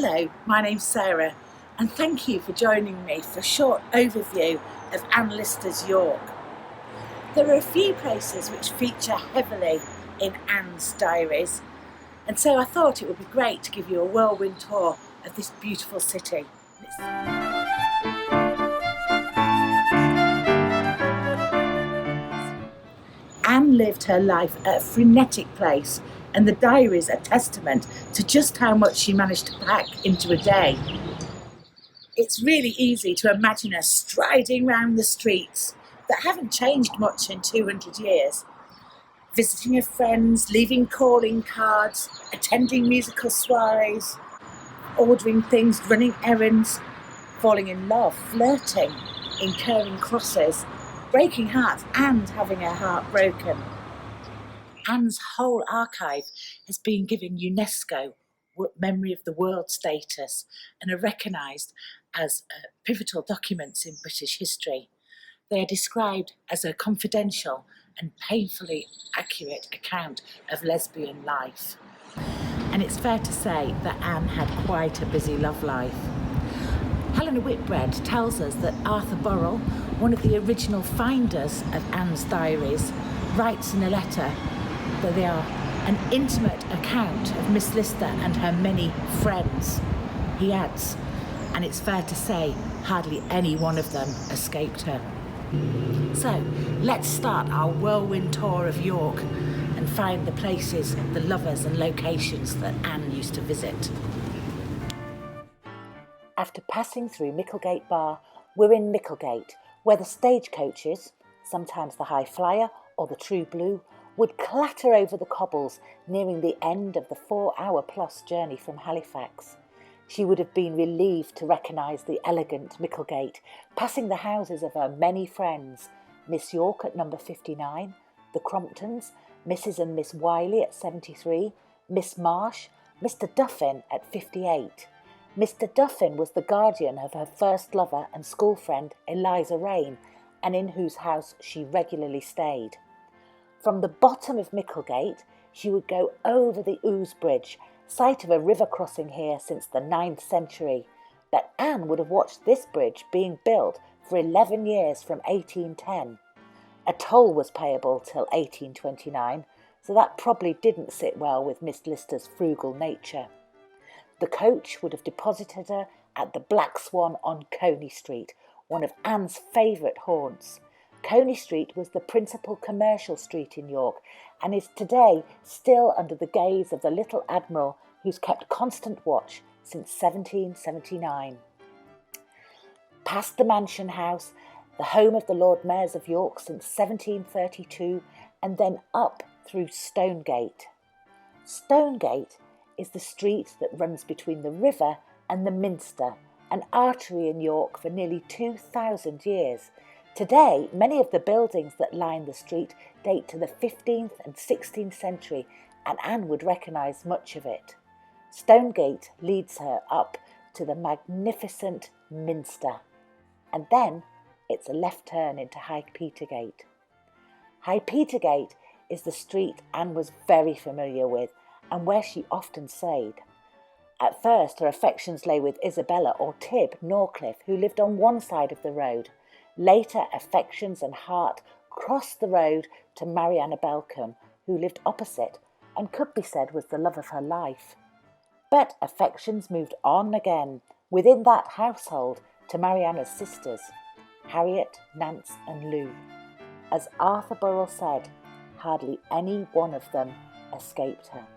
Hello, my name's Sarah, and thank you for joining me for a short overview of Anne Lister's York. There are a few places which feature heavily in Anne's diaries, and so I thought it would be great to give you a whirlwind tour of this beautiful city. Anne lived her life at a frenetic pace, and the diaries are testament to just how much she managed to pack into a day. It's really easy to imagine her striding round the streets that haven't changed much in 200 years, visiting her friends, leaving calling cards, attending musical soirees, ordering things, running errands, falling in love, flirting, incurring crosses, breaking hearts and having her heart broken. Anne's whole archive has been given UNESCO Memory of the World status and are recognised as pivotal documents in British history. They are described as a confidential and painfully accurate account of lesbian life. And it's fair to say that Anne had quite a busy love life. Helena Whitbread tells us that Arthur Burrell, one of the original finders of Anne's diaries, writes in a letter that they are an intimate account of Miss Lister and her many friends. He adds, and it's fair to say hardly any one of them escaped her. So let's start our whirlwind tour of York and find the places, the lovers and locations that Anne used to visit. After passing through Micklegate Bar, we're in Micklegate, where the stagecoaches, sometimes the High Flyer or the True Blue, would clatter over the cobbles, nearing the end of the 4-hour-plus journey from Halifax. She would have been relieved to recognise the elegant Micklegate, passing the houses of her many friends, Miss York at number 59, the Cromptons, Mrs. and Miss Wiley at 73, Miss Marsh, Mr. Duffin at 58. Mr. Duffin was the guardian of her first lover and school friend Eliza Rain, and in whose house she regularly stayed. From the bottom of Micklegate, she would go over the Ouse Bridge, site of a river crossing here since the 9th century. But Anne would have watched this bridge being built for 11 years from 1810. A toll was payable till 1829, so that probably didn't sit well with Miss Lister's frugal nature. The coach would have deposited her at the Black Swan on Coney Street, one of Anne's favourite haunts. Coney Street was the principal commercial street in York and is today still under the gaze of the little admiral who's kept constant watch since 1779. Past the Mansion House, the home of the Lord Mayors of York since 1732, and then up through Stonegate. Stonegate is the street that runs between the river and the Minster, an artery in York for nearly 2,000 years. Today, many of the buildings that line the street date to the 15th and 16th century, and Anne would recognise much of it. Stonegate leads her up to the magnificent Minster, and then it's a left turn into High Petergate. High Petergate is the street Anne was very familiar with and where she often stayed. At first, her affections lay with Isabella or Tib Norcliffe, who lived on one side of the road. Later, affections and heart crossed the road to Mariana Belcombe, who lived opposite and could be said was the love of her life. But affections moved on again within that household to Mariana's sisters, Harriet, Nance and Lou. As Arthur Burrell said, hardly any one of them escaped her.